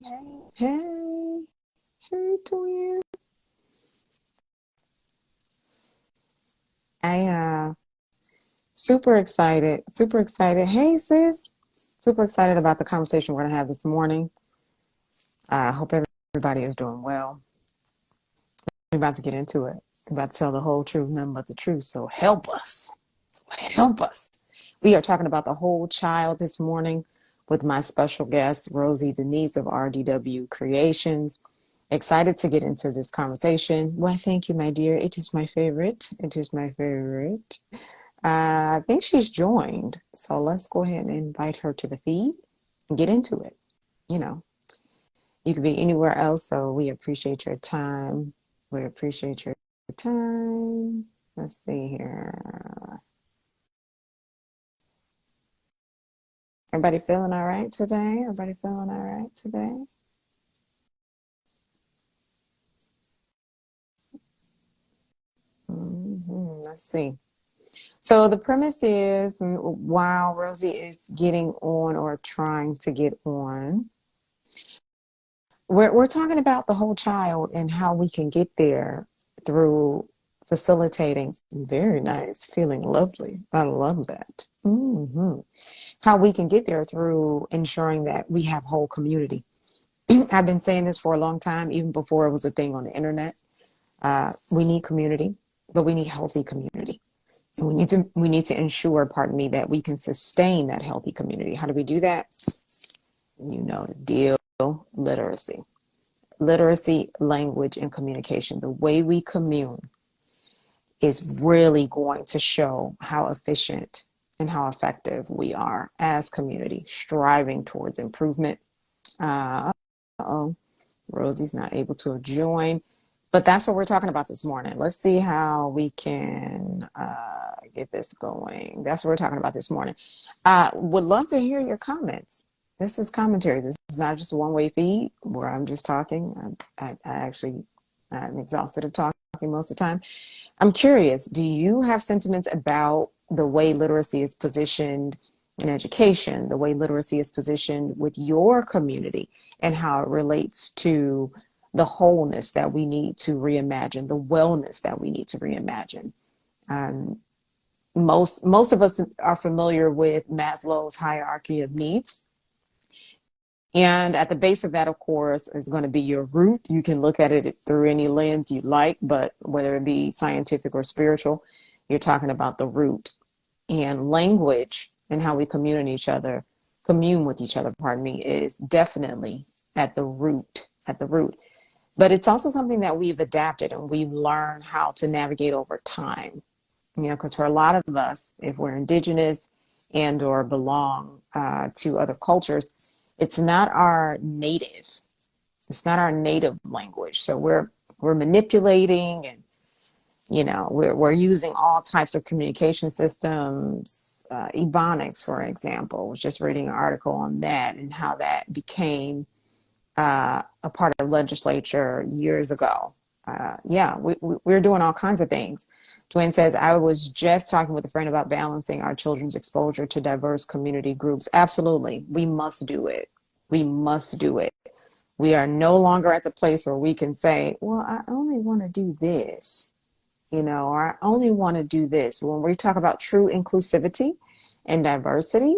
Hey, hey, hey, twin. I super excited, super excited. Hey, sis, super excited about the conversation we're gonna have this morning. I hope everybody is doing well. We're about to get into it. We're about to tell the whole truth, nothing but the truth. So help us, help us. We are talking about the whole child this morning with my special guest, Rosie Denise of RDW Creations. Excited to get into this conversation. Why, thank you, my dear. It is my favorite. It is my favorite. I think she's joined. So let's go ahead and invite her to the feed and get into it. You know, you could be anywhere else. So we appreciate your time. We appreciate your time. Let's see here. Everybody feeling all right today? Everybody feeling all right today? Let's see. So the premise is, while Rosie is getting on or trying to get on, we're talking about the whole child and how we can get there through facilitating. Very nice, feeling lovely. I love that. How we can get there through ensuring that we have whole community. I've been saying this for a long time, even before it was a thing on the internet. We need community, but we need healthy community. And we need to ensure, pardon me, that we can sustain that healthy community. How do we do that? You know the deal. Literacy. Literacy, language, and communication. The way we commune is really going to show how efficient and how effective we are as community, striving towards improvement. Oh, Rosie's not able to join, but that's what we're talking about this morning. Let's see how we can get this going. That's what we're talking about this morning. Would love to hear your comments. This is commentary. This is not just a one-way feed where I'm just talking. I'm exhausted of talking most of the time. I'm curious, do you have sentiments about the way literacy is positioned in education, the way literacy is positioned with your community, and how it relates to the wholeness that we need to reimagine, the wellness that we need to reimagine? Um, most of us are familiar with Maslow's hierarchy of needs. And at the base of that, of course, is going to be your root. You can look at it through any lens you like, but whether it be scientific or spiritual, you're talking about the root. And language and how we commune with each other, pardon me, is definitely at the root. But it's also something that we've adapted and we've learned how to navigate over time. Because for a lot of us, if we're indigenous and or belong to other cultures, it's not our native. It's not our native language. So we're manipulating, and we're using all types of communication systems. Ebonics, for example, was just reading an article on that and how that became a part of legislature years ago. Yeah, we're doing all kinds of things. Dwayne says, I was just talking with a friend about balancing our children's exposure to diverse community groups. Absolutely. We must do it. We must do it. We are no longer at the place where we can say, well, I only want to do this, or I only want to do this. When we talk about true inclusivity and diversity,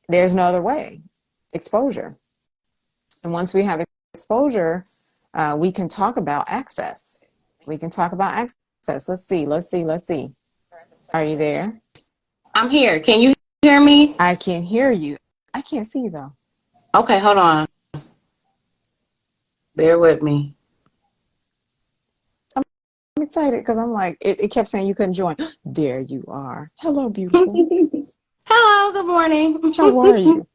there's no other way. Exposure. And once we have exposure, we can talk about access. We can talk about access. Let's see. Are you there? I'm here. Can you hear me? I can hear you. I can't see you though. Okay, hold on. Bear with me. I'm excited because I'm like, it kept saying you couldn't join. There you are. Hello, beautiful. Hello, good How are morning. you?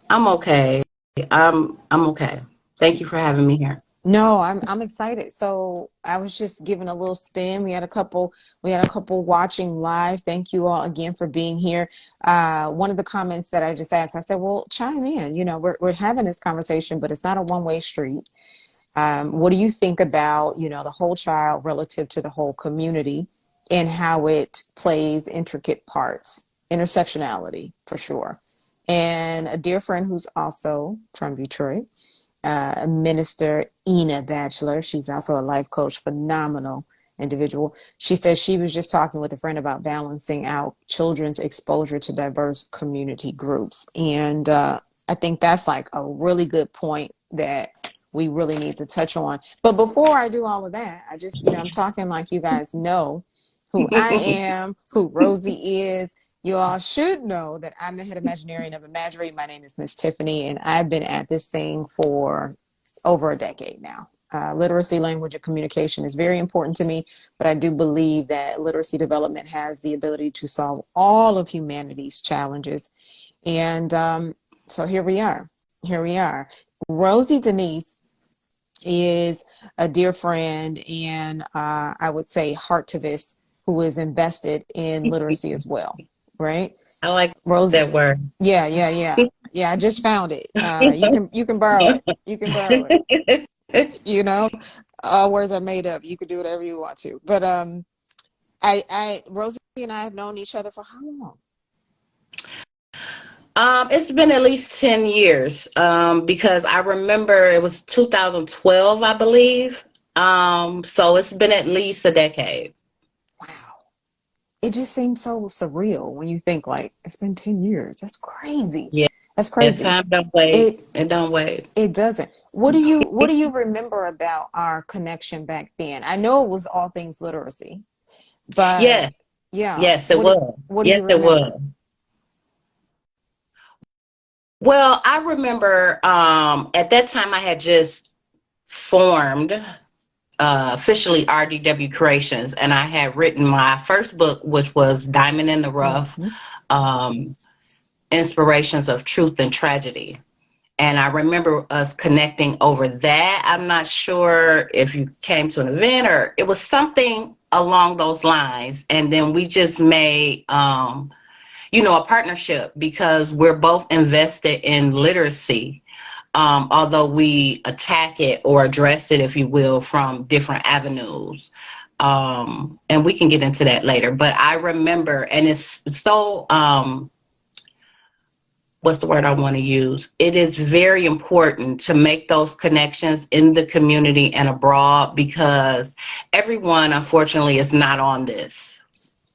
I'm okay. I'm okay. Thank you for having me here. No, I'm excited. So I was just giving a little spin. We had a couple watching live. Thank you all again for being here. One of the comments that I just asked, I said, well, chime in. We're having this conversation, but it's not a one-way street. What do you think about, the whole child relative to the whole community and how it plays intricate parts, intersectionality for sure, and a dear friend who's also from Detroit, Minister Ina Batchelor. She's also a life coach, phenomenal individual. She says she was just talking with a friend about balancing out children's exposure to diverse community groups. And I think that's like a really good point that we really need to touch on. But before I do all of that, I just, I'm talking like you guys know who I am, who Rosie is. You all should know that I'm the head Imaginarian of Imagiread. My name is Miss Tiffany, and I've been at this thing for over a decade now. Literacy, language, and communication is very important to me, but I do believe that literacy development has the ability to solve all of humanity's challenges. And so here we are. Here we are. Rosie Denise is a dear friend and I would say heartivist who is invested in literacy as well, right? I like Rosie, that word. yeah. I just found it. You can borrow it. You can borrow it. You know, all words are made up. You can do whatever you want to. But I Rosie and I have known each other for how long? It's been at least 10 years, because I remember it was 2012, I believe. So it's been at least a decade. Wow. It just seems so surreal when you think like it's been 10 years. That's crazy. Yeah, That's crazy. time don't wait. It It don't wait. it doesn't. What do you remember about our connection back then? I know it was all things literacy, but Yeah, yeah, yes, it was. what do Yes, you it was. remember? Well, I remember at that time I had just formed officially RDW Creations, and I had written my first book, which was Diamond in the Rough, Hmm. um, Inspirations of Truth and Tragedy. And I remember us connecting over that. I'm not sure if you came to an event or it was something along those lines. And then we just made, a partnership because we're both invested in literacy. Although we attack it or address it, if you will, from different avenues. And we can get into that later. But I remember, and it's so, what's the word I want to use? It is very important to make those connections in the community and abroad because everyone, unfortunately, is not on this.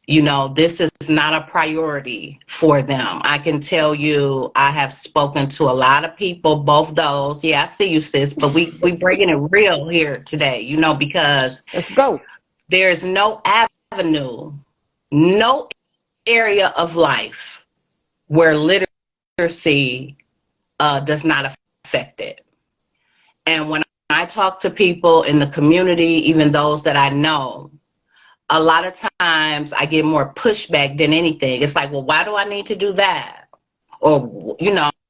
This is not a priority for them. I can tell you, I have spoken to a lot of people, both those. Yeah, I see you, sis, but we bringing it real here today, because Let's go. there's no avenue, no area of life where literacy does not affect it. And when I talk to people in the community, even those that I know, a lot of times I get more pushback than anything. It's like, well, why do I need to do that? Or,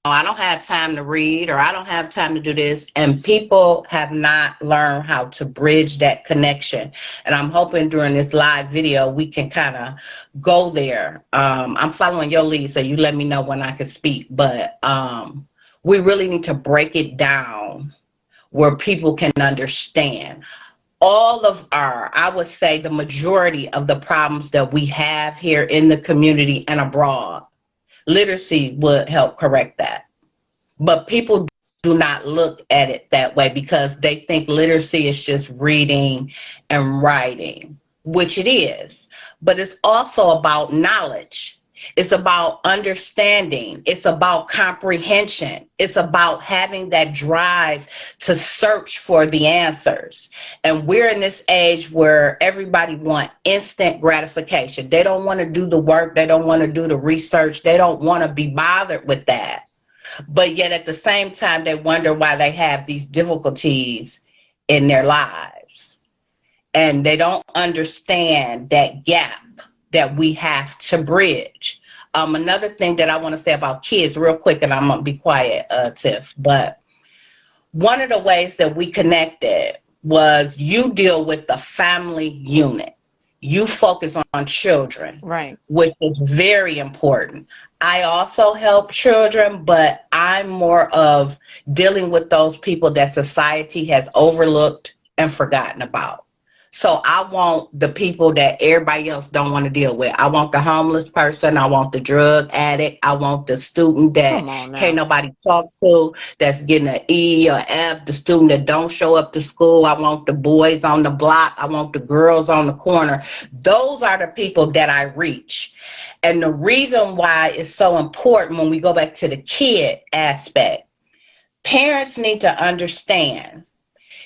I don't have time to read, or I don't have time to do this. And people have not learned how to bridge that connection. And I'm hoping during this live video, we can kind of go there. I'm following your lead, so you let me know when I can speak. But we really need to break it down where people can understand. All of I would say the majority of the problems that we have here in the community and abroad, literacy would help correct that. But people do not look at it that way because they think literacy is just reading and writing, which it is. But it's also about knowledge. It's about understanding. It's about comprehension. It's about having that drive to search for the answers. And we're in this age where everybody wants instant gratification. They don't want to do the work. They don't want to do the research. They don't want to be bothered with that. But yet at the same time, they wonder why they have these difficulties in their lives. And they don't understand that gap that we have to bridge. Another thing that I want to say about kids real quick, and I'm going to be quiet, Tiff, but one of the ways that we connected was you deal with the family unit. You focus on children, Right. which is very important. I also help children, but I'm more of dealing with those people that society has overlooked and forgotten about. So I want the people that everybody else don't want to deal with. I want the homeless person. I want the drug addict. I want the student that Come on can't now. nobody talk to, that's getting an E or F, the student that don't show up to school. I want the boys on the block. I want the girls on the corner. Those are the people that I reach. And the reason why it's so important when we go back to the kid aspect, parents need to understand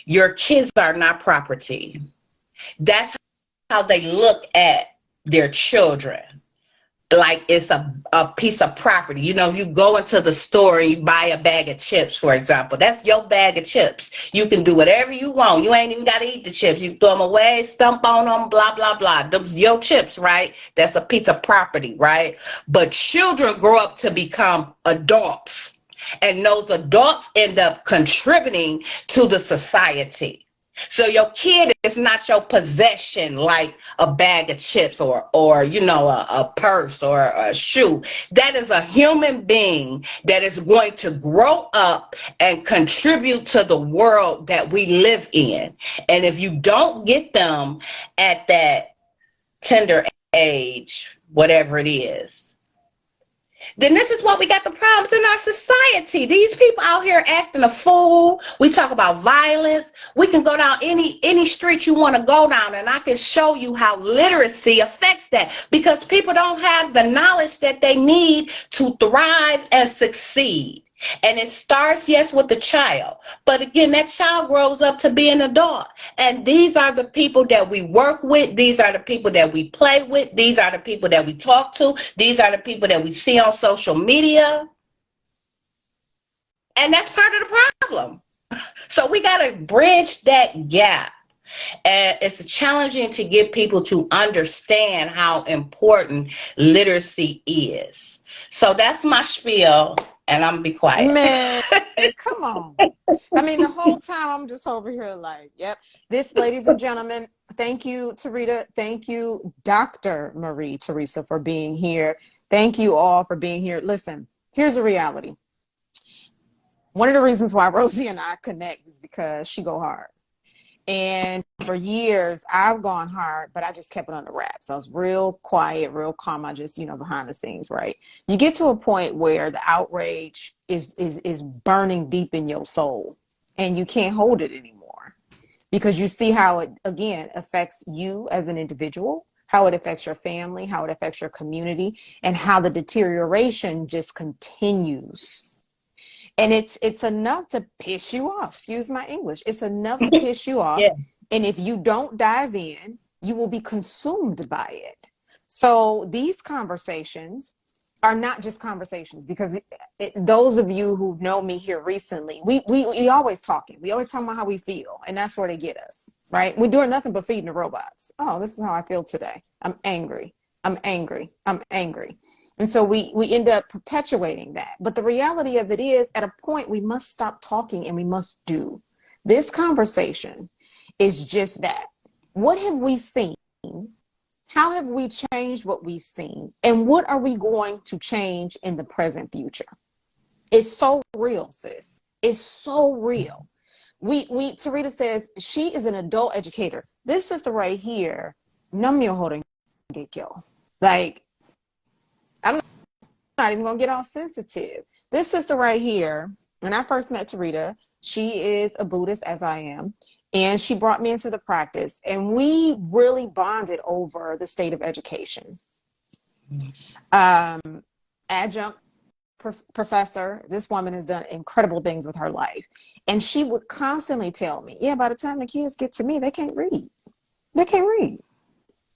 your kids are not property. That's how they look at their children. Like it's a piece of property. You know, if you go into the store and you buy a bag of chips, for example, that's your bag of chips. You can do whatever you want. You ain't even got to eat the chips. You throw them away, stump on them, blah, blah, blah. Those your chips, right? That's a piece of property, right? But children grow up to become adults. And those adults end up contributing to the society. So your kid is not your possession like a bag of chips or you know, a purse or a shoe. That is a human being that is going to grow up and contribute to the world that we live in. And if you don't get them at that tender age, whatever it is, then this is why we got the problems in our society. These people out here acting a fool. We talk about violence. We can go down any street you want to go down, and I can show you how literacy affects that, because people don't have the knowledge that they need to thrive and succeed. And it starts, yes, with the child. But again, that child grows up to be an adult. And these are the people that we work with. These are the people that we play with. These are the people that we talk to. These are the people that we see on social media. And that's part of the problem. So we got to bridge that gap. And it's challenging to get people to understand how important literacy is. So that's my spiel, and I'm gonna be quiet. Man, come on. I mean, the whole time I'm just over here like, yep. This, ladies and gentlemen, thank you, Tarita. Thank you, Dr. Marie Theresa, for being here. Thank you all for being here. Listen, here's the reality. One of the reasons why Rosie and I connect is because she go hard. And for years, I've gone hard, but I just kept it under wraps. I was real quiet, real calm. I just, behind the scenes, right? You get to a point where the outrage is burning deep in your soul, and you can't hold it anymore, because you see how it, again, affects you as an individual, how it affects your family, how it affects your community, and how the deterioration just continues. And it's enough to piss you off. Excuse my English. It's enough to piss you off. Yeah. And if you don't dive in, you will be consumed by it. So these conversations are not just conversations, because those of you who know me here recently, we always talking. We always talking about how we feel. And that's where they get us, right? We're doing nothing but feeding the robots. Oh, this is how I feel today. I'm angry. I'm angry. I'm angry. And so we end up perpetuating that. But the reality of it is, at a point, we must stop talking and we must do. This conversation is just that. What have we seen? How have we changed what we've seen? And what are we going to change in the present future? It's so real, sis. It's so real. Tarita says she is an adult educator. This sister right here, nam yo holding gekyo. Like, I'm not even gonna get all sensitive. This sister right here, when I first met Tarita, she is a Buddhist, as I am, and she brought me into the practice, and we really bonded over the state of education. Adjunct professor, this woman has done incredible things with her life, and she would constantly tell me, yeah, by the time the kids get to me, they can't read. They can't read.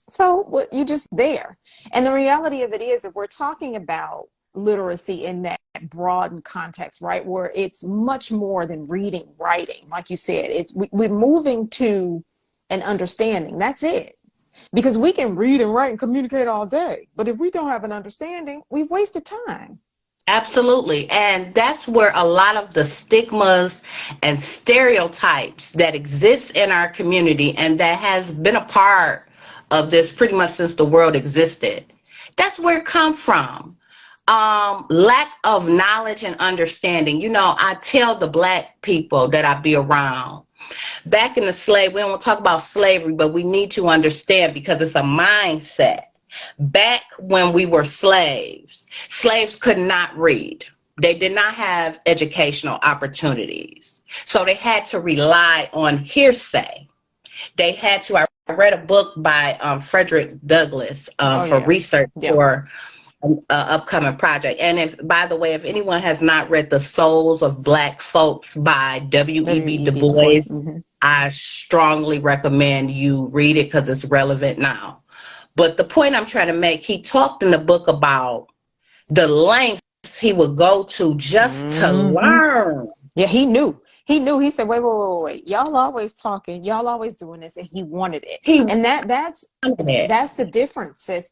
So you're just there. And the reality of it is, if we're talking about literacy in that broadened context, right, where it's much more than reading, writing, like you said, we're moving to an understanding. That's it. Because we can read and write and communicate all day, but if we don't have an understanding, we've wasted time. Absolutely. And that's where a lot of the stigmas and stereotypes that exist in our community, and that has been a part of this pretty much since the world existed, that's where it come from. Lack of knowledge and understanding. I tell the Black people that I be around, Back in the slave, we don't want to talk about slavery, but we need to understand because it's a mindset. Back when we were slaves, slaves could not read. They did not have educational opportunities. So they had to rely on hearsay. They had to, I read a book by Frederick Douglass Oh for yeah. research Yeah. for upcoming project. And if, by the way, if anyone has not read The Souls of Black Folks by W.E.B. Du W.E.B. Du Bois, Bois. Mm-hmm. I strongly recommend you read it because it's relevant now. But the point I'm trying to make, he talked in the book about the lengths he would go to just to Mm-hmm. learn. Yeah, he knew. He knew. He said, "Wait. Y'all always talking. Y'all always doing this," and he wanted it. He And that's wanted it. that's the difference, sis.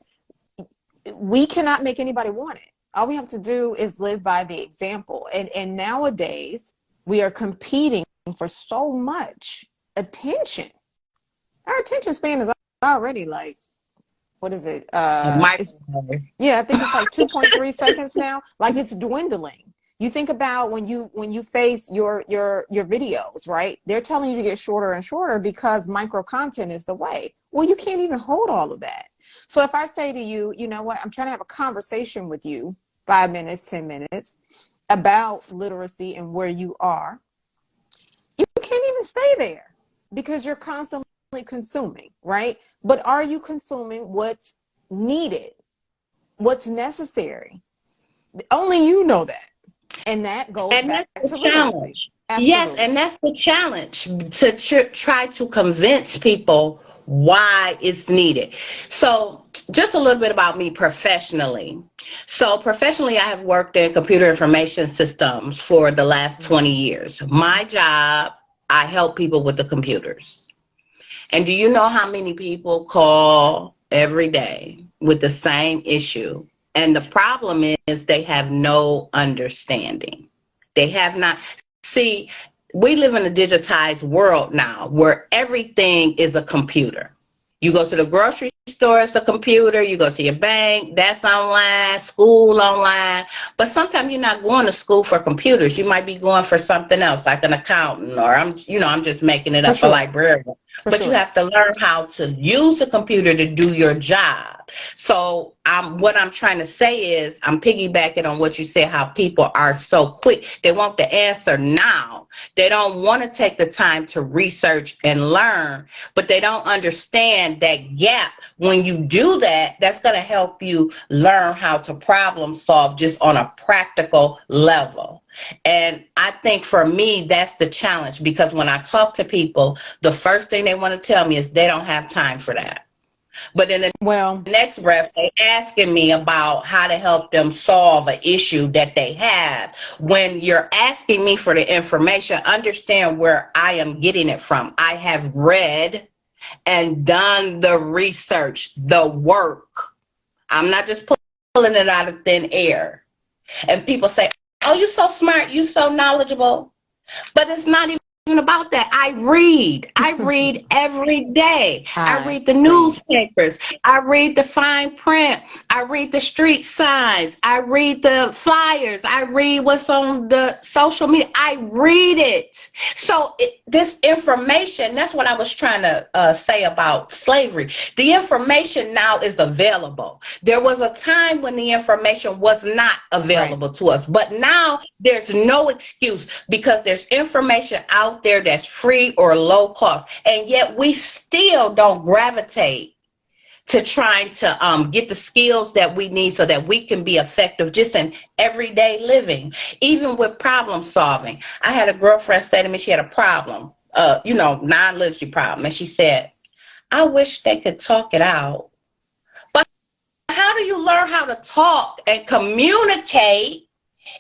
We cannot make anybody want it. All we have to do is live by the example. And nowadays we are competing for so much attention. Our attention span is already like, what is it? A It's microwave. Yeah, I think it's like 2.3 seconds now. Like it's dwindling. You think about when you face your videos, right? They're telling you to get shorter and shorter because micro content is the way. Well, you can't even hold all of that. So if I say to you, you know what, I'm trying to have a conversation with you, 5 minutes, 10 minutes about literacy and where you are, you can't even stay there because you're constantly consuming, right? But are you consuming what's needed? What's necessary? Only you know that. And that goes And back that's the to literacy. challenge. Yes, and Absolutely. that's the challenge to try to convince people why it's needed. So, just a little bit about me professionally. So, professionally, I have worked in computer information systems for the last 20 years. My job, I help people with the computers. And do you know how many people call every day with the same issue? And the problem is they have no understanding. They have not. See, we live in a digitized world now where everything is a computer. You go to the grocery store, it's a computer. You go to your bank, that's online, school online. But sometimes you're not going to school for computers. You might be going for something else, like an accountant, or I'm just making it For up, a sure. librarian. For But you sure. have to learn how to use the computer to do your job. So what I'm trying to say is I'm piggybacking on what you said, how people are so quick. They want the answer now. They don't want to take the time to research and learn, but they don't understand that gap. When you do that, that's going to help you learn how to problem solve just on a practical level. And I think for me, that's the challenge, because when I talk to people, the first thing they want to tell me is they don't have time for that. But in the Well, next breath, they asking me about how to help them solve an issue that they have. When you're asking me for the information, understand where I am getting it from. I have read and done the research, the work. I'm not just pulling it out of thin air. And people say, oh, you're so smart, you're so knowledgeable. But it's not even about that. I read every day. I I read the read. newspapers. I read the fine print. I read the street signs. I read the flyers. I read what's on the social media. I read it. So this information, that's what I was trying to say about slavery. The information now is available. There was a time when the information was not Right. available to us, but now there's no excuse, because there's information out there that's free or low cost, and yet we still don't gravitate to trying to get the skills that we need so that we can be effective just in everyday living, even with problem solving. I had a girlfriend say to me, she had a problem, non-literacy problem, and she said, I wish they could talk it out. But how do you learn how to talk and communicate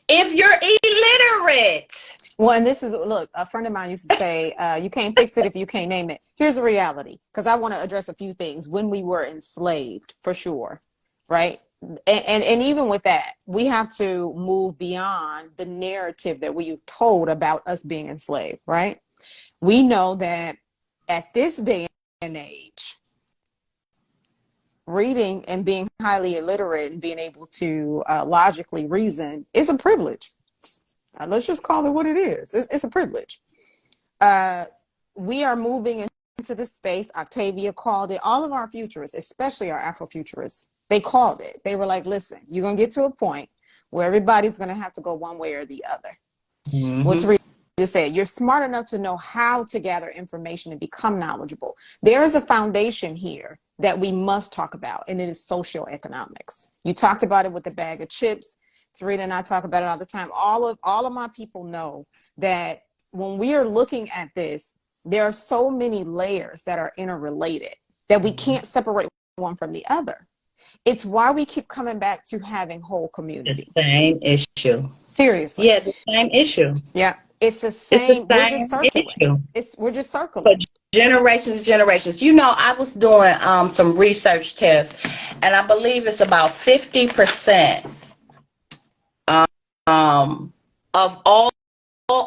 if you're illiterate? Well, and this is, look, a friend of mine used to say, you can't fix it if you can't name it. Here's the reality, because I want to address a few things. When we were enslaved, for sure, right? And even with that, we have to move beyond the narrative that we've told about us being enslaved, right? We know that at this day and age, reading and being highly illiterate and being able to logically reason is a privilege. Let's just call it what it is. It's a privilege. we are moving into the space. Octavia called it. All of our futurists, especially our Afrofuturists, they called it. They were like, listen, you're going to get to a point where everybody's going to have to go one way or the other. What's to say, you're smart enough to know how to gather information and become knowledgeable. There is a foundation here that we must talk about, and it is socioeconomics. You talked about it with the bag of chips. Sarita and I talk about it all the time. All of my people know that when we are looking at this, there are so many layers that are interrelated that we can't separate one from the other. It's why we keep coming back to having whole community. The same issue. Seriously. Yeah, the same issue. Yeah. It's the It's same. the We're just same circling. issue. We're just For circling. generations. You know, I was doing some research, Tiff, and I believe it's about 50% of all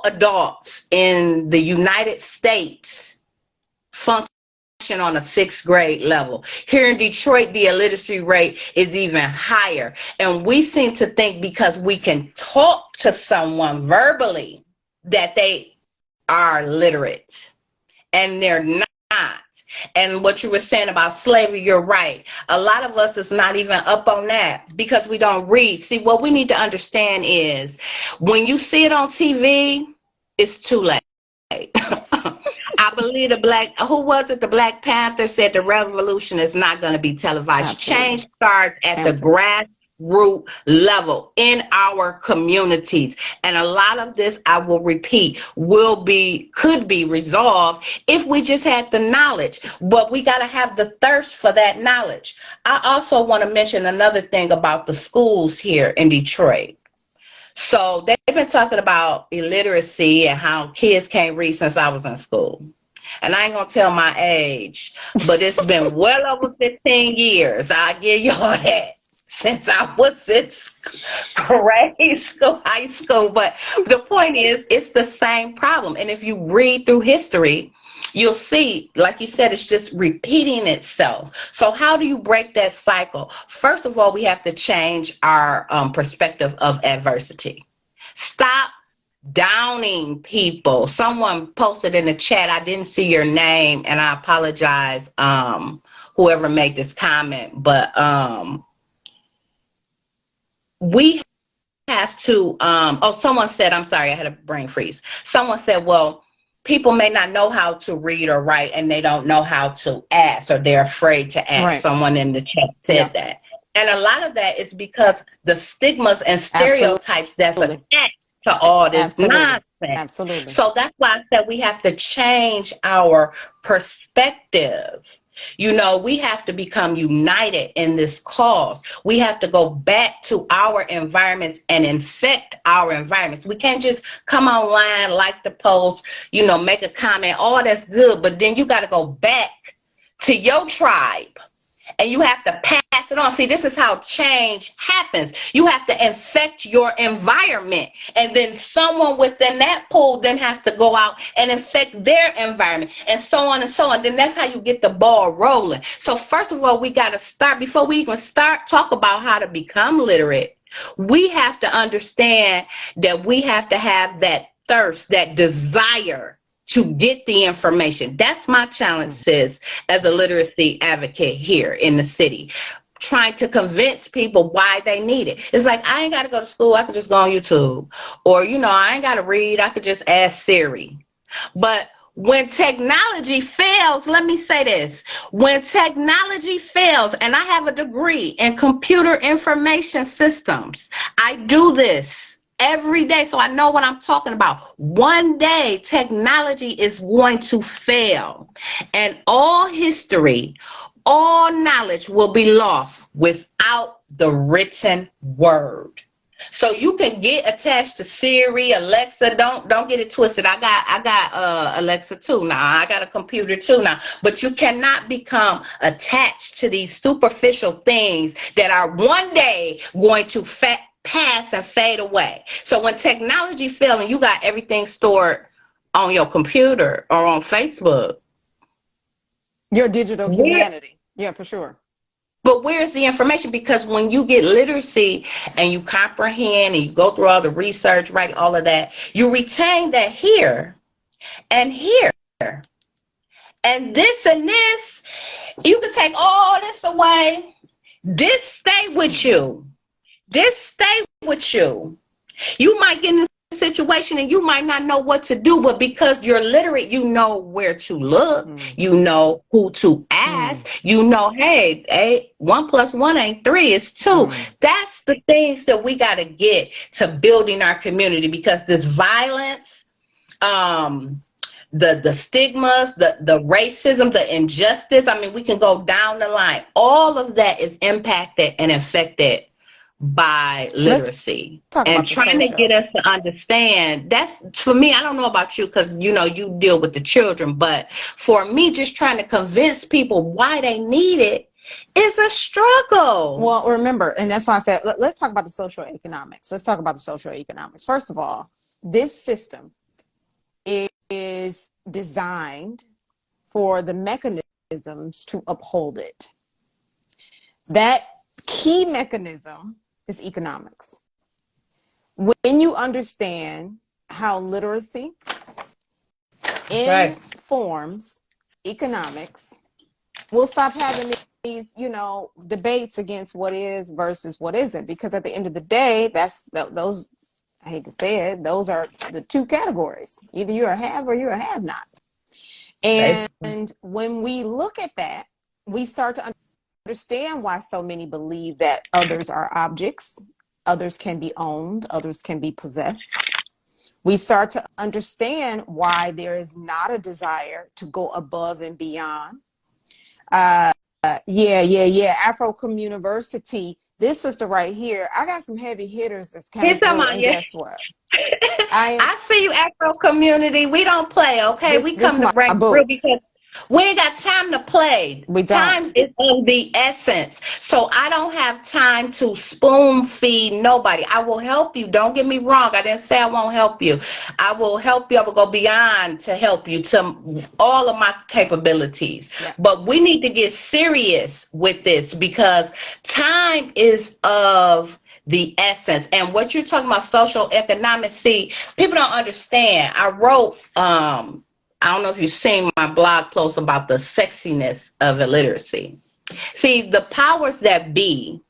adults in the United States function on a 6th grade level. Here in Detroit, the illiteracy rate is even higher. And we seem to think because we can talk to someone verbally that they are literate, and they're not. And what you were saying about slavery, you're right. A lot of us is not even up on that because we don't read. See, what we need to understand is when you see it on TV, it's too late. I believe the Black Panther said the revolution is not going to be televised. Absolutely. Change starts at the grassroots level in our communities. And a lot of this, I will repeat, could be resolved if we just had the knowledge. But we got to have the thirst for that knowledge. I also want to mention another thing about the schools here in Detroit. So they've been talking about illiteracy and how kids can't read since I was in school. And I ain't going to tell my age, but it's been well over 15 years. I'll give y'all that. Since I was in grade school, high school. But the point is, it's the same problem. And if you read through history, you'll see, like you said, it's just repeating itself. So how do you break that cycle? First of all, we have to change our perspective of adversity. Stop downing people. Someone posted in the chat, I didn't see your name, and I apologize, whoever made this comment, but we have to, someone said, I'm sorry, I had a brain freeze. Someone said, well, people may not know how to read or write, and they don't know how to ask, or they're afraid to ask. Right. Someone in the chat said that. And a lot of that is because the stigmas and stereotypes that's attached to all this nonsense. Absolutely. So that's why I said we have to change our perspective. You know, we have to become united in this cause. We have to go back to our environments and infect our environments. We can't just come online, like the post, you know, make a comment, oh, that's good, but then you got to go back to your tribe and you have to pass it on. See, this is how change happens. You have to infect your environment, and then someone within that pool then has to go out and infect their environment, and so on and so on. Then that's how you get the ball rolling. So first of all, we got to start, before we even talk about how to become literate, we have to understand that we have to have that thirst, that desire to get the information. That's my challenge, sis, as a literacy advocate here in the city, trying to convince people why they need it. It's like, I ain't got to go to school. I could just go on YouTube. Or, you know, I ain't got to read. I could just ask Siri. But when technology fails, let me say this. When technology fails, and I have a degree in computer information systems, I do this every day, so I know what I'm talking about. One day, technology is going to fail, and all history, all knowledge will be lost without the written word. So you can get attached to Siri, Alexa. Don't get it twisted. I got Alexa too now. I got a computer too now. But you cannot become attached to these superficial things that are one day going to pass and fade away. So when technology fails and you got everything stored on your computer or on Facebook, your digital humanity. Yeah, for sure. But where's the information? Because when you get literacy and you comprehend and you go through all the research, right, all of that, you retain that here and here. and this and this. You can take all this away. This stay with you. This stay with you. You might get in a situation and you might not know what to do, but because you're literate, you know where to look. You know who to ask. You know, hey, 1 + 1 ain't 3, it's 2. That's the things that we got to get to building our community, because this violence, the stigmas, the racism, the injustice, I mean, we can go down the line. All of that is impacted and affected by literacy. And trying to get us to understand, that's, for me, I don't know about you, because you know you deal with the children, but for me, just trying to convince people why they need it is a struggle. Well, remember, and that's why I said, let's talk about the socioeconomics. Let's talk about the socioeconomics. First of all, this system is designed for the mechanisms to uphold it. That key mechanism is economics. When you understand how literacy informs economics, we'll stop having these, you know, debates against what is versus what isn't, because at the end of the day, those, I hate to say it, those are the two categories. Either you're a have or you're a have not. And when we look at that, we start to understand why so many believe that others are objects, others can be owned, others can be possessed. We start to understand why there is not a desire to go above and beyond. Afro Communiversity. This sister right here, I got some heavy hitters that's coming through, and guess what? I see you, Afro Community. We don't play, okay? We come to bring through, because we ain't got time to play. Time is of the essence. So I don't have time to spoon feed nobody. I will help you. Don't get me wrong. I didn't say I won't help you. I will help you. I will go beyond to help you to all of my capabilities. But we need to get serious with this, because time is of the essence. And what you're talking about, social economic, see, people don't understand. I wrote, I don't know if you've seen my blog post about the sexiness of illiteracy. See, the powers that be,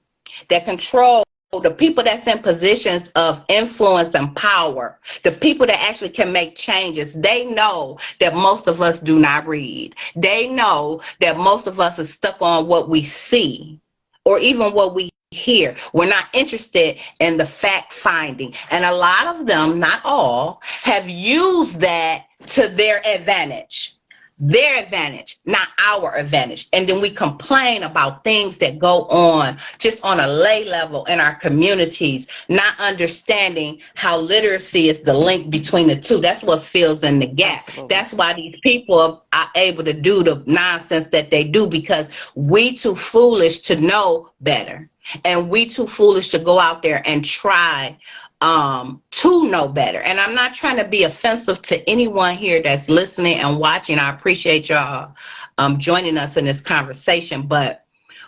that control the people that's in positions of influence and power, the people that actually can make changes, they know that most of us do not read. They know that most of us are stuck on what we see or even what we hear. We're not interested in the fact finding. And a lot of them, not all, have used that to their advantage, not our advantage. And then we complain about things that go on just on a lay level in our communities, not understanding how literacy is the link between the two. That's what fills in the gap. Absolutely. That's why these people are able to do the nonsense that they do, because we too foolish to know better. And we too foolish to go out there and try to know better. And I'm not trying to be offensive to anyone here that's listening and watching. I appreciate y'all joining us in this conversation, but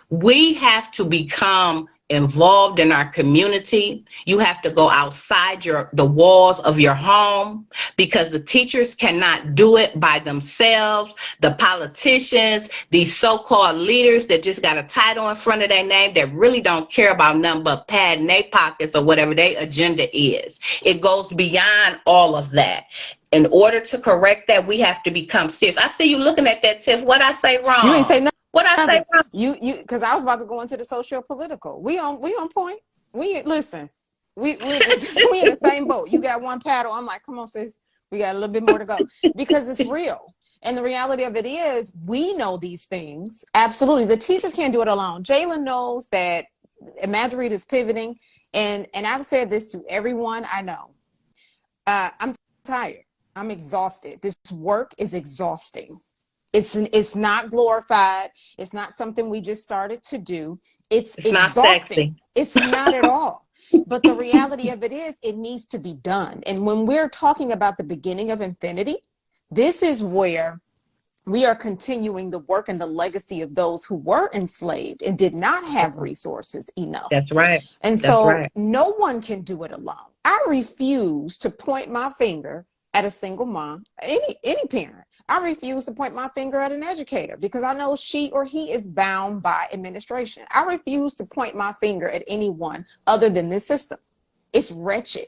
we have to become involved in our community. You have to go outside the walls of your home, because the teachers cannot do it by themselves. The politicians, these so-called leaders that just got a title in front of their name, that really don't care about nothing but padding their pockets or whatever their agenda is. It goes beyond all of that. In order to correct that, we have to become serious. I see you looking at that, Tiff. What I say wrong? You ain't say nothing. What I say wrong? You because I was about to go into the socio-political. We on point. Listen. We in the same boat. You got one paddle. I'm like, come on, sis. We got a little bit more to go, because it's real. And the reality of it is, we know these things. Absolutely. The teachers can't do it alone. Jalen knows that Imagiread is pivoting. And I've said this to everyone I know. I'm tired. I'm exhausted. This work is exhausting. It's not glorified. It's not something we just started to do. It's exhausting. Not sexy. It's not at all. But the reality of it is, it needs to be done. And when we're talking about the beginning of infinity, this is where we are continuing the work and the legacy of those who were enslaved and did not have resources enough. That's right. And so no one can do it alone. I refuse to point my finger at a single mom, any parent. I refuse to point my finger at an educator because I know she or he is bound by administration. I refuse to point my finger at anyone other than this system. It's wretched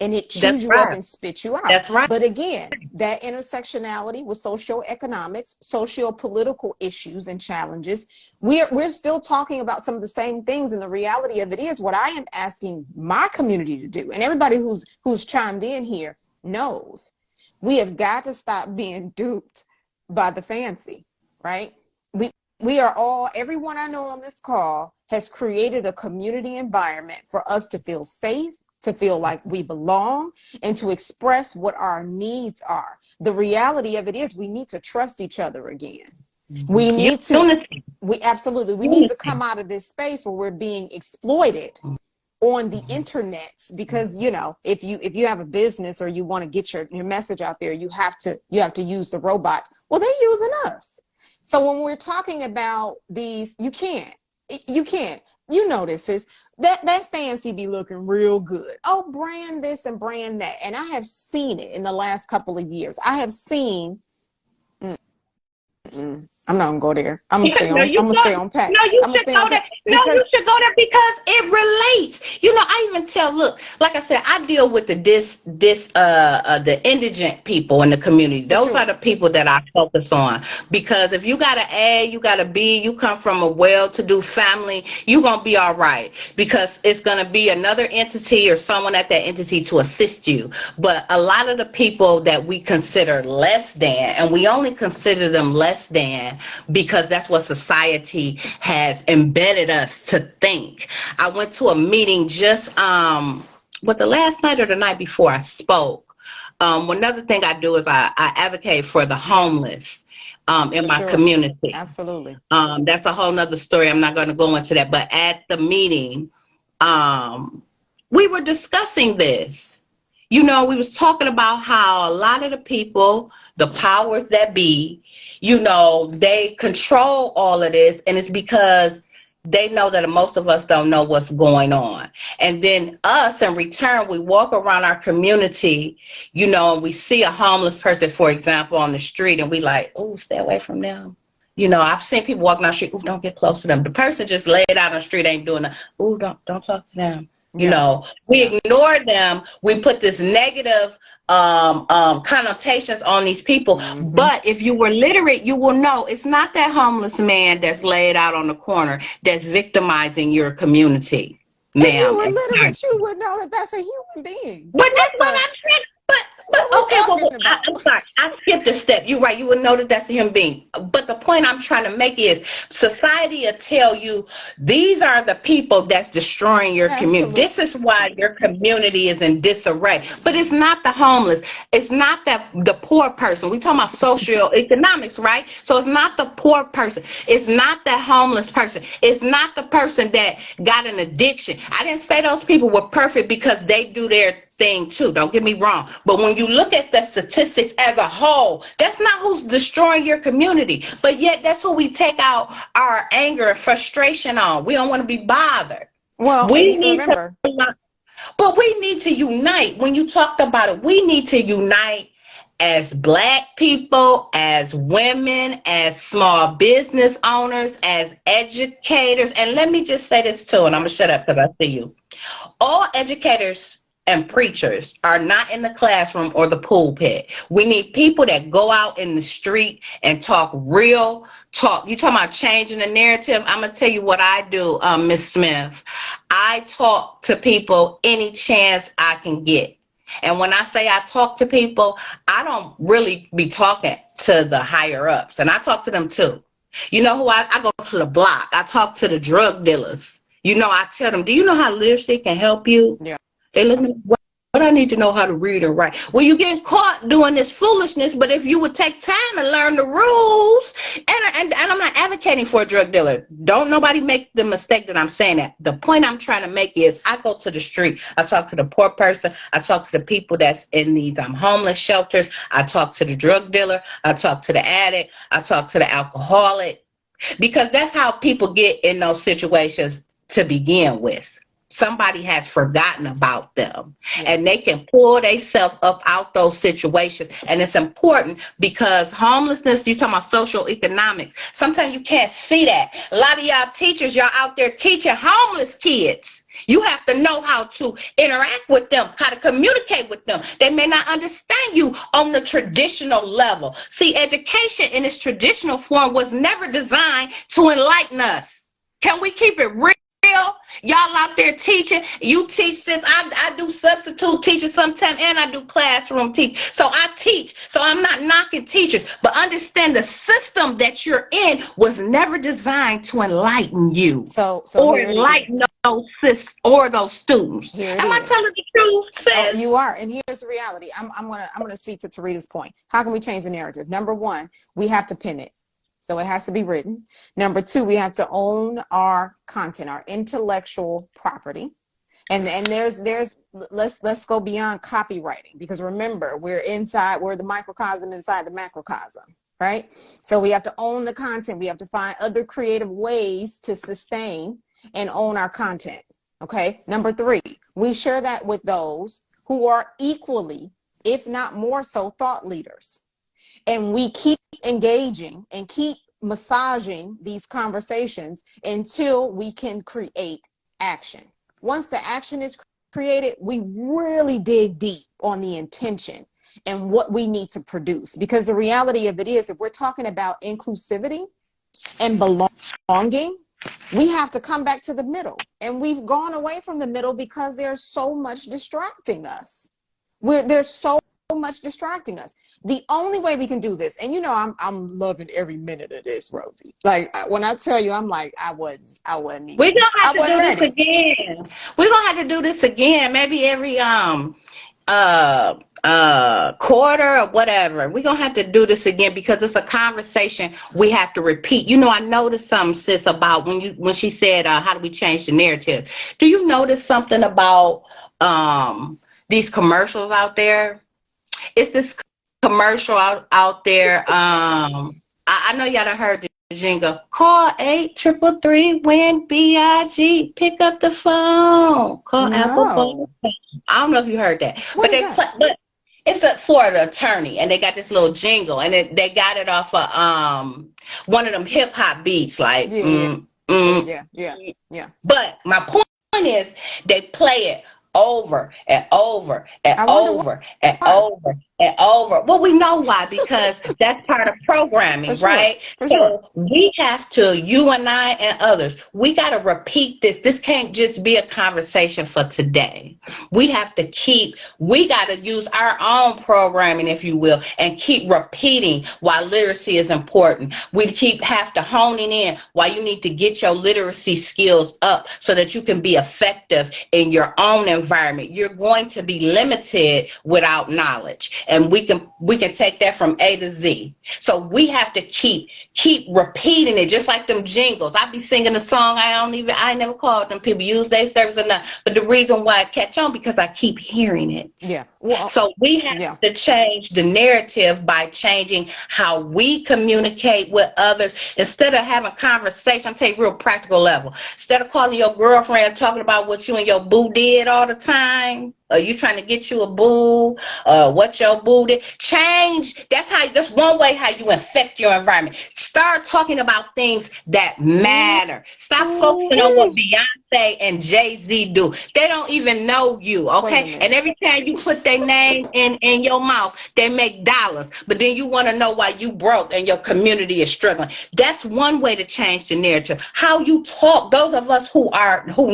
and it chews That's you up right. and spits you out. That's right. But again, that intersectionality with socioeconomics, socio-political issues and challenges, we're still talking about some of the same things. And the reality of it is what I am asking my community to do, and everybody who's chimed in here knows, we have got to stop being duped by the fancy, right? We are all, everyone I know on this call has created a community environment for us to feel safe, to feel like we belong, and to express what our needs are. The reality of it is we need to trust each other again. We need to, Unity. we need to come out of this space where we're being exploited on the internet, because if you have a business or you want to get your message out there, you have to use the robots. Well, they're using us. So when we're talking about these, you can't this is that fancy be looking real good. Oh, brand this and brand that. And I have seen it in the last couple of years. I have seen I'm not gonna go there. I'm gonna stay No, on. I'm gonna stay on pack. no, you I'm gonna should stay go on there. pack No, you because should go there because it relates. I even tell, look, like I said, I deal with the indigent people in the community. for Those are the sure. people that I focus on. Because if you got an A, you got a B, you come from a well-to-do family, you're gonna be all right. Because it's gonna be another entity or someone at that entity to assist you. But a lot of the people that we consider less than, and we only consider them less than because that's what society has embedded us to think. I went to a meeting just was the last night or the night before I spoke. Another thing I do is I advocate for the Yeah, homeless in for my sure. community. Absolutely. That's a whole nother story. I'm not going to go into that. But at the meeting, we were discussing this. We was talking about how a lot of the people, the powers that be, they control all of this, and it's because they know that most of us don't know what's going on. And then us, in return, we walk around our community, and we see a homeless person, for example, on the street, and we like, oh, stay away from them. I've seen people walking down the street, oh, don't get close to them. The person just laid out on the street ain't doing that. Oh, don't talk to them. Yeah. We Yeah. ignore them. We put this negative connotations on these people. Mm-hmm. But if you were literate, you will know it's not that homeless man that's laid out on the corner that's victimizing your community, If you ma'am. were literate, you would know that that's a human being. But What that's what the? I'm saying. But What are we okay, talking about? I'm sorry. I skipped a step. You're right. You would know that that's a human being. But the point I'm trying to make is society will tell you these are the people that's destroying your community. Absolutely. This is why your community is in disarray. But it's not the homeless. It's not the poor person. We talking about socioeconomics, right? So it's not the poor person. It's not the homeless person. It's not the person that got an addiction. I didn't say those people were perfect because they do their thing too. Don't get me wrong. But when you look at the statistics as a whole, that's not who's destroying your community. But yet that's who we take out our anger and frustration on. We don't want to be bothered. Well, We and need to, remember, but we need to unite. When you talked about it, we need to unite as Black people, as women, as small business owners, as educators. And let me just say this too, and I'm yeah. going to shut up because I see you. All educators and preachers are not in the classroom or the pulpit. We need people that go out in the street and talk real talk. You talking about changing the narrative? I'm gonna tell you what I do, Miss Smith. I talk to people any chance I can get. And when I say I talk to people, I don't really be talking to the higher ups, and I talk to them too. You know who I go to the block. I talk to the drug dealers. I tell them, do you know how literacy can help you? Yeah. They look at what I need to know how to read and write. Well, you getting caught doing this foolishness, but if you would take time and learn the rules, and I'm not advocating for a drug dealer. Don't nobody make the mistake that I'm saying that. The point I'm trying to make is I go to the street. I talk to the poor person. I talk to the people that's in these homeless shelters. I talk to the drug dealer. I talk to the addict. I talk to the alcoholic. Because that's how people get in those situations to begin with. Somebody has forgotten about them, Yeah. and they can pull themselves up out those situations. And it's important because homelessness, you talking about social economics. Sometimes you can't see that. A lot of y'all teachers, y'all out there teaching homeless kids. You have to know how to interact with them, how to communicate with them. They may not understand you on the traditional level. See, education in its traditional form was never designed to enlighten us. Can we keep it real? Y'all out there teaching, you teach. Since I do substitute teaching sometimes, and I do classroom teach, so I teach, so I'm not knocking teachers, but understand the system that you're in was never designed to enlighten you So or here it enlighten is. those students. Here it Am I is. telling the truth, Oh, you sis? are. And here's the reality. I'm gonna speak to Tarita's point. How can we change the narrative? Number one, we have to pin it. So it has to be written. Number two, we have to own our content, our intellectual property. And there's let's go beyond copywriting, because remember, we're the microcosm inside the macrocosm, right? So we have to own the content. We have to find other creative ways to sustain and own our content. Okay. Number three, we share that with those who are equally, if not more so, thought leaders. And we keep engaging and keep massaging these conversations until we can create action. Once the action is created, we really dig deep on the intention and what we need to produce. Because the reality of it is, if we're talking about inclusivity and belonging, we have to come back to the middle. And we've gone away from the middle because there's so much distracting us. There's so much distracting us. The only way we can do this, and I'm loving every minute of this, Rosie. Like when I tell you, I'm like, I wasn't We're gonna have I to wasn't do this ready. again. We're gonna have to do this again. Maybe every quarter or whatever. We're gonna have to do this again because it's a conversation we have to repeat. I noticed something, sis, about when she said how do we change the narrative. Do you notice something about these commercials out there? It's this commercial out there. I know y'all done heard the jingle. Call 833-WIN BIG. Pick up the phone. Call Apple phone. No. I don't know if you heard that, What but is that? but it's for the attorney, and they got this little jingle, and they got it off of one of them hip hop beats, like Yeah, yeah, yeah, yeah, yeah. But my point is, they play it over and over and I wonder over and why. over and over. Well, we know why, because that's part of For programming, sure. right? For sure. So we have to, you and I and others, we got to repeat this. This can't just be a conversation for today. We got to use our own programming, if you will, and keep repeating why literacy is important. We have to honing in why you need to get your literacy skills up so that you can be effective in your own environment. You're going to be limited without knowledge, and we can take that from A to Z. So we have to keep repeating it, just like them jingles. I be singing a song, I never called them people, use their service or not, but the reason why I catch on, because I keep hearing it. Yeah. Well, So we have yeah. to change the narrative by changing how we communicate with others. Instead of having conversation, I'm taking real practical level. Instead of calling your girlfriend talking about what you and your boo did all the time, or you trying to get you a boo, what your boo did, change. That's one way how you affect your environment. Start talking about things that matter. Stop focusing on what Ooh-wee. Beyonce and Jay-Z do. They don't even know you, Wait a okay? And minute. every time you put their name in your mouth, they make dollars. But then you want to know why you broke and your community is struggling. That's one way to change the narrative. How you talk, those of us who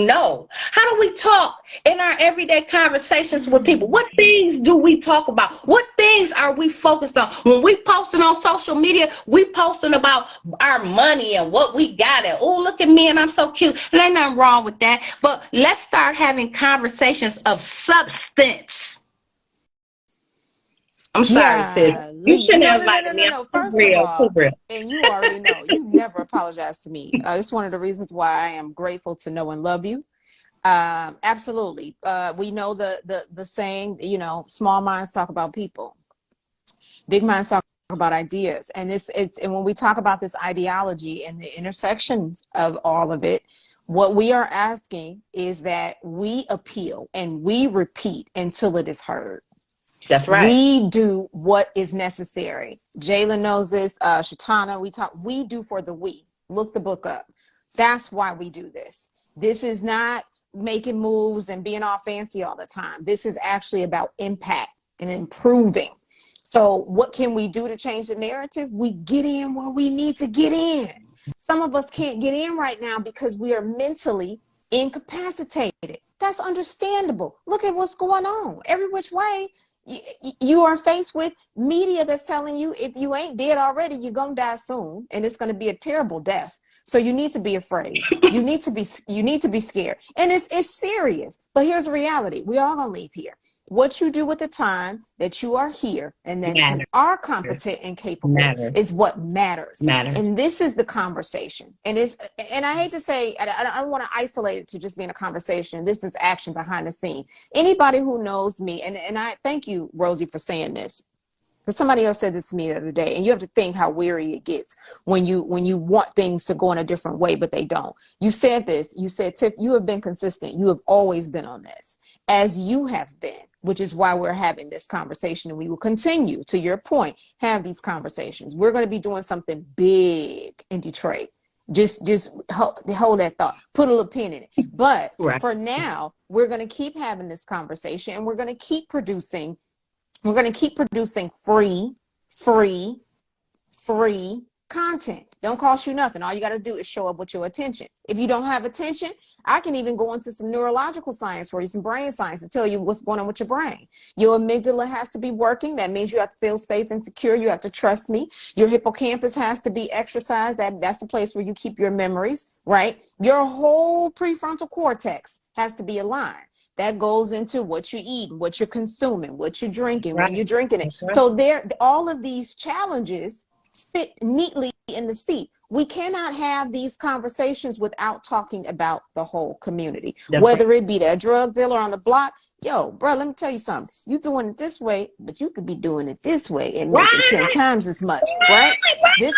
know. How do we talk in our everyday conversations with people? What things do we talk about? What things are we focused on? When we posting on social media, we posting about our money and what we got, and oh, look at me and I'm so cute. And ain't nothing wrong with that. But let's start having conversations of substance. I'm sorry, sis. Yeah. You shouldn't No, have no, no, invited no, me. no, I'm no. too First of real, too all, real. and you already know, you never apologize to me. It's one of the reasons why I am grateful to know and love you. Absolutely. We know the saying, small minds talk about people, big minds talk about ideas. And and when we talk about this ideology and the intersections of all of it, What we are asking is that we appeal and we repeat until it is heard. That's right. We do what is necessary. Jalen knows this. Shatana, we do for the we. Look the book up. That's why we do this. This is not making moves and being all fancy all the time. This is actually about impact and improving. So what can we do to change the narrative? We get in where we need to get in. Some of us can't get in right now because we are mentally incapacitated. That's understandable. Look at what's going on. Every which way, you are faced with media that's telling you if you ain't dead already, you're gonna die soon, and it's gonna be a terrible death. So you need to be afraid. You need to be scared, and it's serious. But here's the reality: we all gonna leave here. What you do with the time that you are here and that you Matters. are competent and capable Matters. is what matters. Matters. And this is the conversation. And I hate to say, I don't want to isolate it to just being a conversation. This is action behind the scene. Anybody who knows me, and I thank you, Rosie, for saying this. Because somebody else said this to me the other day, and you have to think how weary it gets when you want things to go in a different way, but they don't. You said this. You said, Tiff, you have been consistent. You have always been on this, as you have been, which is why we're having this conversation, and we will continue, to your point, have these conversations. We're going to be doing something big in Detroit. Just hold that thought. Put a little pin in it. But Right. for now, we're going to keep having this conversation, and we're going to keep producing. We're going to keep producing free content. Don't cost you nothing. All you got to do is show up with your attention. If you don't have attention, I can even go into some neurological science for you, some brain science, to tell you what's going on with your brain. Your amygdala has to be working. That means you have to feel safe and secure. You have to trust me. Your hippocampus has to be exercised. That's the place where you keep your memories, right? Your whole prefrontal cortex has to be aligned. That goes into what you eat, what you're consuming, what you're drinking, when you're drinking it. Right. So all of these challenges sit neatly in the seat. We cannot have these conversations without talking about the whole community, whether it be that drug dealer on the block. Yo, bro, let me tell you something. You doing it this way, but you could be doing it this way and making 10 times as much, right? This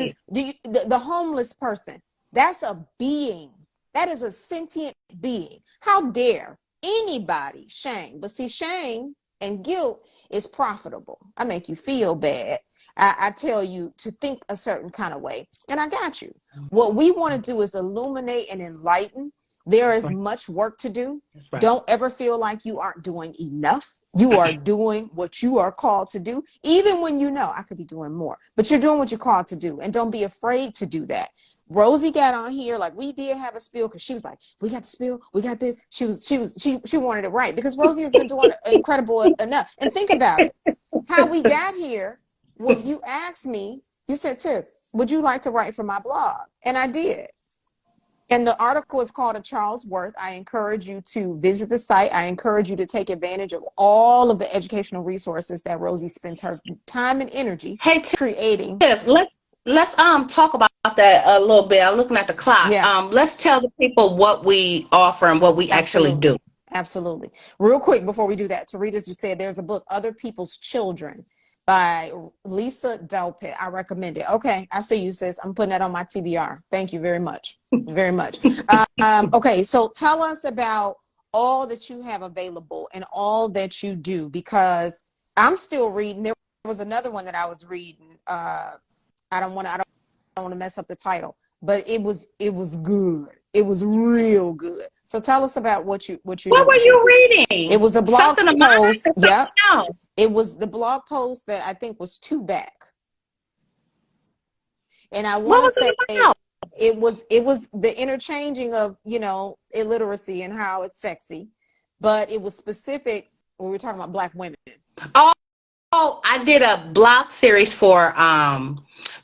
is the homeless person. That's a being. That is a sentient being. How dare anybody shame? But see, shame and guilt is profitable. I make you feel bad. I tell you to think a certain kind of way, and I got you. What we want to do is illuminate and enlighten. There is much work to do. Don't ever feel like you aren't doing enough. You are doing what you are called to do, even when you know I could be doing more, but you're doing what you're called to do, and don't be afraid to do that. Rosie got on here, like, we did have a spill, because she was like, we got the spill, we got this. She wanted it right, because Rosie has been doing incredible enough. And think about it. How we got here was you asked me, you said, Tiff, would you like to write for my blog? And I did. And the article is called A Charles Worth. I encourage you to visit the site. I encourage you to take advantage of all of the educational resources that Rosie spends her time and energy creating. Tiff, let's talk about that a little bit. I'm looking at the clock. Yeah. Let's tell the people what we offer and what we actually do. Absolutely. Real quick before we do that, Tarita just said there's a book, Other People's Children, by Lisa Delpit. I recommend it. Okay, I see you, sis. I'm putting that on my TBR. Thank you very much. Very much. Okay, so tell us about all that you have available and all that you do, because I'm still reading. There was another one that I was reading. I don't want to mess up the title, but it was good. It was real good. So tell us about what you What were you reading? It was a blog post. Yep. It was the blog post that I think was 2 back. And I want to say it was the interchanging of, illiteracy and how it's sexy, but it was specific when we were talking about Black women. Oh, I did a blog series for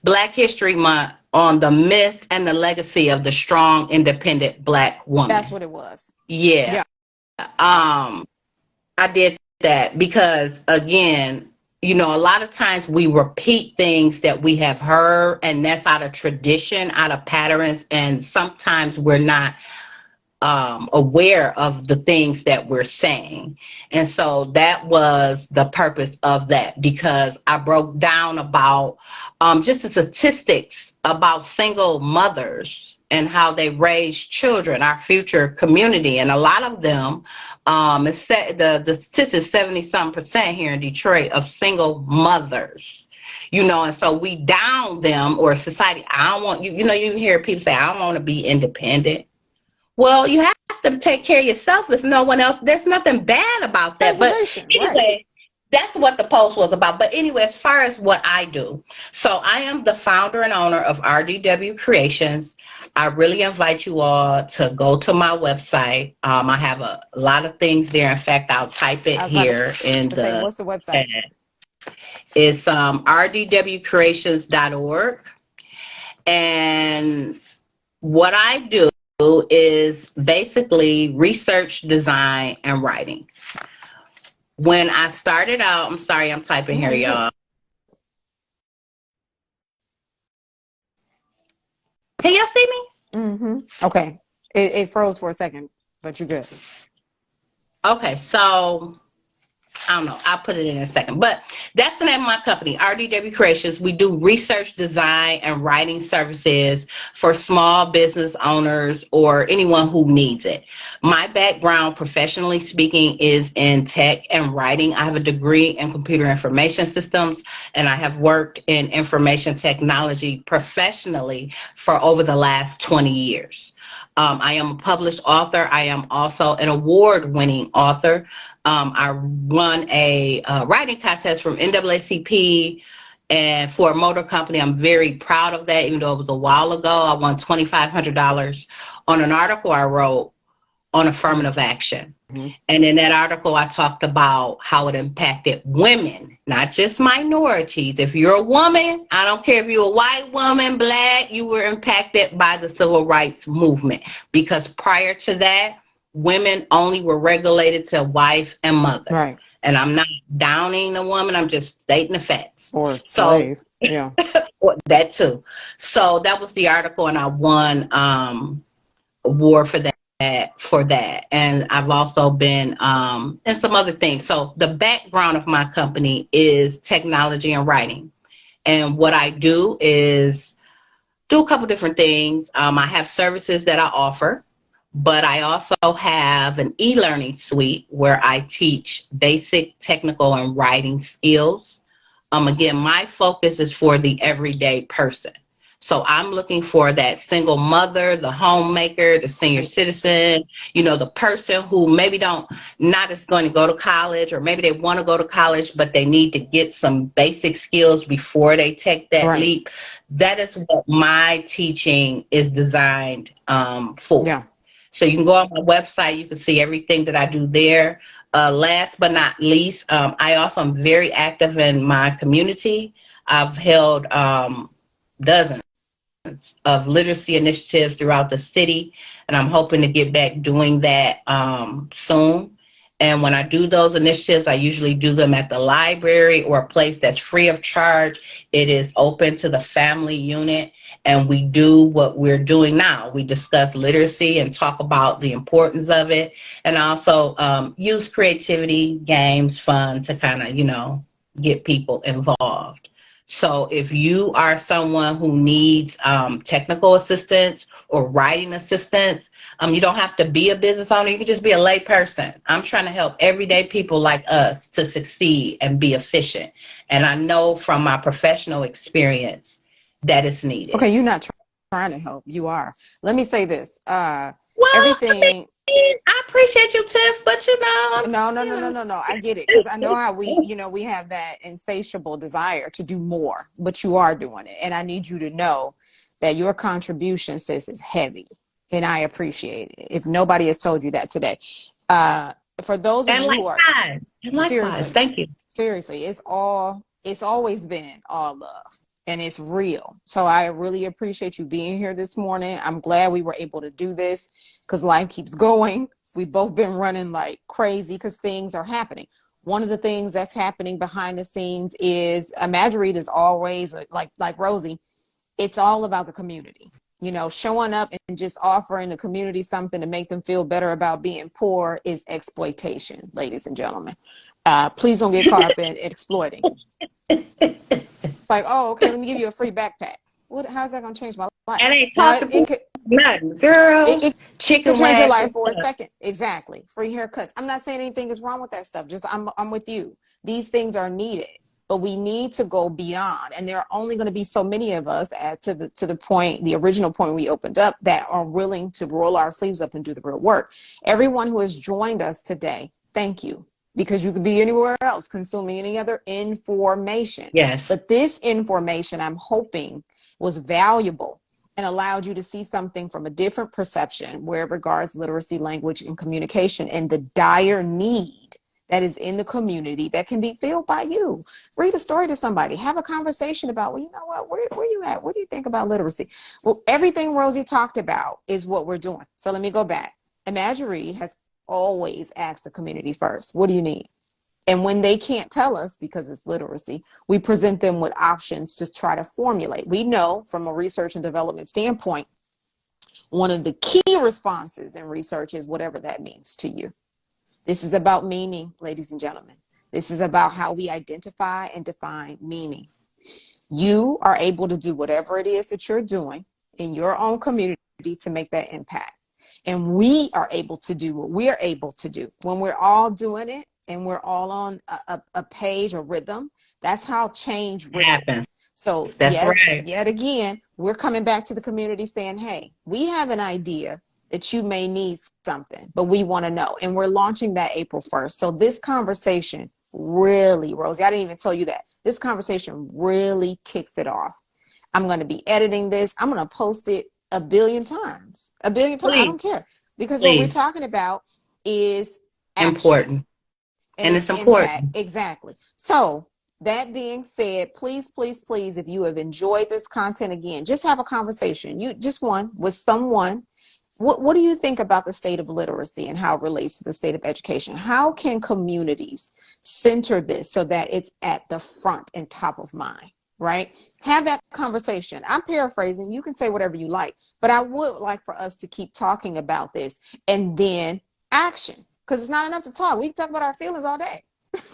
Black History Month on the myth and the legacy of the strong, independent Black woman. That's what it was. Yeah. I did that because, again, a lot of times we repeat things that we have heard, and that's out of tradition, out of patterns, and sometimes we're not aware of the things that we're saying. And so that was the purpose of that, because I broke down about just the statistics about single mothers and how they raise children, our future community. And a lot of them, the statistics 70-some% here in Detroit of single mothers. And so we down them, or society. I don't want you. You hear people say, "I don't want to be independent." Well, you have to take care of yourself. There's no one else. There's nothing bad about that. But Right. anyway, that's what the post was about. But anyway, as far as what I do, so I am the founder and owner of RDW Creations. I really invite you all to go to my website. I have a lot of things there. In fact, I'll type it here in the. Say, what's the website? It's rdwcreations.org. And what I do is basically research, design, and writing. When I started out, I'm sorry, I'm typing here, y'all. Can y'all see me? Okay. It froze for a second, but you're good. Okay, so I don't know. I'll put it in a second. But that's the name of my company, RDW Creations. We do research, design, and writing services for small business owners or anyone who needs it. My background, professionally speaking, is in tech and writing. I have a degree in computer information systems, and I have worked in information technology professionally for over the last 20 years. I am a published author. I am also an award-winning author. I won a writing contest from NAACP and for a motor company. I'm very proud of that, even though it was a while ago. I won $2,500 on an article I wrote on affirmative action. And in that article, I talked about how it impacted women, not just minorities. If you're a woman, I don't care if you're a white woman, black, you were impacted by the civil rights movement, because prior to that, women only were regulated to wife and mother. Right. And I'm not downing the woman, I'm just stating the facts. Or slave. Yeah. That too. So that was the article, and I won award for that. And I've also been in some other things. So the background of my company is technology and writing. And what I do is do a couple different things. I have services that I offer, but I also have an e-learning suite where I teach basic technical and writing skills. Again, my focus is for the everyday person. So I'm looking for that single mother, the homemaker, the senior citizen, the person who maybe not is going to go to college, or maybe they want to go to college, but they need to get some basic skills before they take that leap. That is what my teaching is designed for. Yeah. So you can go on my website, you can see everything that I do there. Last but not least, I also am very active in my community. I've held dozens of literacy initiatives throughout the city, and I'm hoping to get back doing that soon. And when I do those initiatives, I usually do them at the library or a place that's free of charge. It is open to the family unit, and we do what we're doing now. We discuss literacy and talk about the importance of it, and also use creativity, games, fun to kind of, get people involved. So if you are someone who needs technical assistance or writing assistance, you don't have to be a business owner. You can just be a lay person. I'm trying to help everyday people like us to succeed and be efficient. And I know from my professional experience that it's needed. Okay, you're not trying to help. You are. Let me say this. Everything. I appreciate you, Tiff, but No. I get it, because I know how we have that insatiable desire to do more, but you are doing it, and I need you to know that your contribution, sis, is heavy, and I appreciate it. If nobody has told you that today, for those of you who are likewise, thank you. Seriously, it's always been all love. And it's real. So I really appreciate you being here this morning. I'm glad we were able to do this, because life keeps going. We've both been running like crazy because things are happening. One of the things that's happening behind the scenes is Imagiread is always like Rosie. It's all about the community. You know, showing up and just offering the community something to make them feel better about being poor is exploitation, ladies and gentlemen. Please don't get caught up in exploiting. It's like, oh, okay, let me give you a free backpack. How's that going to change my life? And ain't Now, costing people nothing, girl. it could Chicken change your wings life and for a stuff. second. Exactly. Free haircuts. I'm not saying anything is wrong with that stuff. Just I'm with you. These things are needed, but we need to go beyond. And there are only going to be so many of us to the point, the original point we opened up, that are willing to roll our sleeves up and do the real work. Everyone who has joined us today, thank you. Because you could be anywhere else consuming any other information. Yes. But this information, I'm hoping, was valuable and allowed you to see something from a different perception where it regards literacy, language, and communication, and the dire need that is in the community that can be filled by you. Read a story to somebody. Have a conversation about, well, you know what, where you at? What do you think about literacy? Well, everything Rosie talked about is what we're doing. So let me go back. Imagiread has always asked the community first, what do you need? And when they can't tell us because it's literacy, we present them with options to try to formulate. We know from a research and development standpoint, one of the key responses in research is whatever that means to you. This is about meaning, ladies and gentlemen. This is about how we identify and define meaning. You are able to do whatever it is that you're doing in your own community to make that impact. And we are able to do what we're able to do. When we're all doing it and we're all on a page or rhythm, that's how change ripples. Happen. So That's yes, right. yet again, we're coming back to the community saying, hey, we have an idea that you may need something, but we want to know. And we're launching that April 1st. So this conversation really, Rosie, I didn't even tell you that. This conversation really kicks it off. I'm going to be editing this. I'm going to post it a billion times. A billion times. I Please, don't care. Because what we're please. talking about is action Important. and And its it's impact. important. Exactly. So that being said, please, please, please, if you have enjoyed this content, again, just have a conversation. You just one with someone. What do you think about the state of literacy and how it relates to the state of education? How can communities center this so that it's at the front and top of mind, right? Have that conversation. I'm paraphrasing. You can say whatever you like, but I would like for us to keep talking about this and then action, because it's not enough to talk. We can talk about our feelings all day.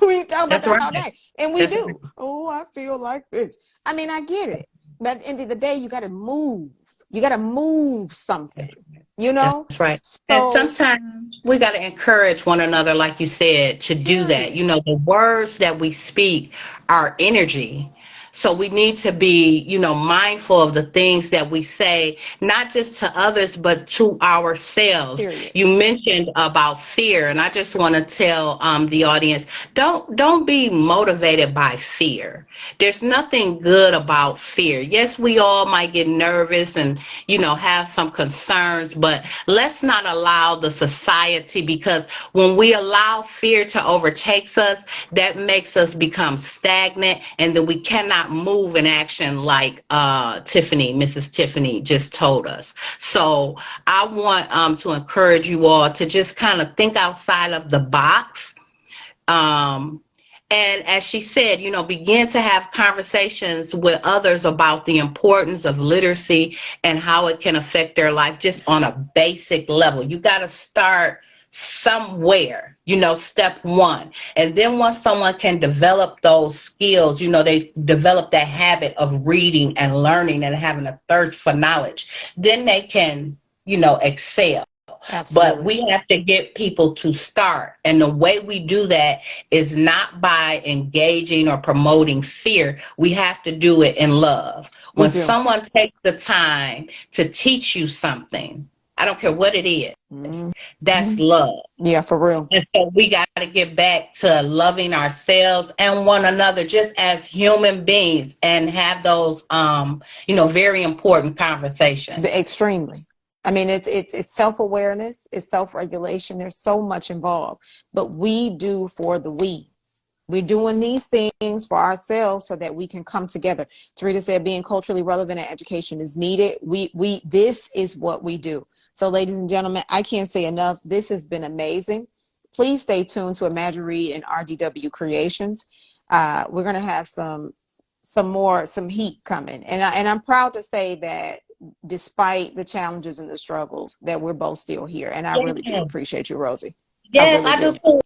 We can talk about That's that right. all day, and we That's do. right. Oh, I feel like this. I mean, I get it. But at the end of the day, you got to move. You got to move something, you know? That's right. And So, sometimes we got to encourage one another, like you said, to do that. period. You know, the words that we speak are energy. So we need to be, mindful of the things that we say, not just to others, but to ourselves. Period. You mentioned about fear, and I just want to tell the audience, don't be motivated by fear. There's nothing good about fear. Yes, we all might get nervous and, have some concerns, but let's not allow the society, because when we allow fear to overtake us, that makes us become stagnant, and then we cannot move in action like Mrs. Tiffany just told us. So I want to encourage you all to just kind of think outside of the box. And as she said, begin to have conversations with others about the importance of literacy and how it can affect their life just on a basic level. You got to start somewhere, step one. And then once someone can develop those skills, they develop that habit of reading and learning and having a thirst for knowledge, then they can, excel. But Absolutely. we have to get people to start. And the way we do that is not by engaging or promoting fear. We have to do it in love. We When do. someone takes the time to teach you something, I don't care what it is, that's Mhm. love. Yeah, for real. And so we got to get back to loving ourselves and one another just as human beings and have those, very important conversations. Extremely. I mean, it's self-awareness, it's self-regulation. There's so much involved, but we do for the we. We're doing these things for ourselves so that we can come together. Tarita said being culturally relevant in education is needed. This is what we do. So ladies and gentlemen, I can't say enough. This has been amazing. Please stay tuned to Imagiread and RDW Creations. We're going to have some heat coming. And I'm proud to say that despite the challenges and the struggles, that we're both still here. And I really do Yes, appreciate you, Rosie. I yes, really I do do. too.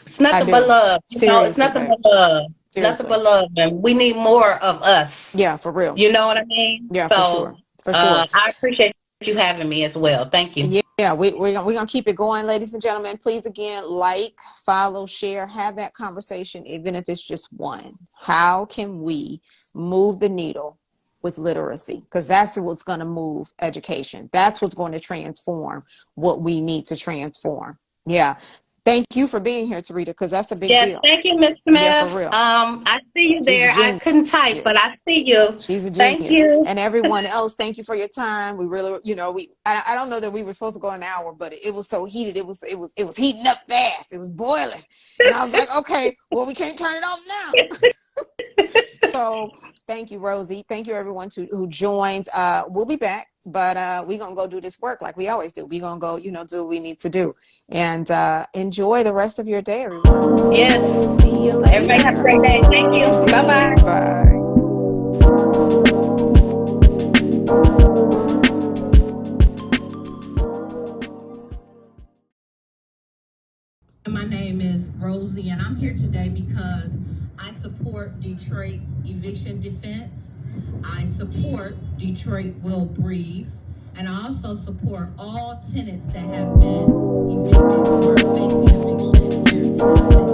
It's I nothing but do. love. It's Seriously, nothing babe. but love. Nothing Seriously. but love, and we need more of us. Yeah, for real. You know what I mean? Yeah, for So sure. For sure. I appreciate you having me as well. Thank you. Yeah, we're gonna keep it going, ladies and gentlemen. Please, again, like, follow, share, have that conversation, even if it's just one. How can we move the needle with literacy? Because that's what's going to move education. That's what's going to transform what we need to transform. Yeah. Thank you for being here, Tarita, because that's a big Yes, deal. thank you, Miss Yeah, for Smith. real. I see you She's a there. I couldn't type, but genius. I see you. She's a Thank genius. you. And everyone else, thank you for your time. We really, I don't know that we were supposed to go an hour, but it was so heated. It was heating up fast. It was boiling. And I was like, okay, well, we can't turn it off now. So thank you, Rosie. Thank you, everyone who joins. We'll be back, but we're going to go do this work like we always do. We're going to go, do what we need to do. And enjoy the rest of your day, everyone. Yes. See you Everybody have a later. great day. Thank you. Bye Indeed. bye. Bye. My name is Rosie, and I'm here today because I support Detroit eviction defense. I support Detroit Will Breathe, and I also support all tenants that have been evicted or facing eviction here in the city.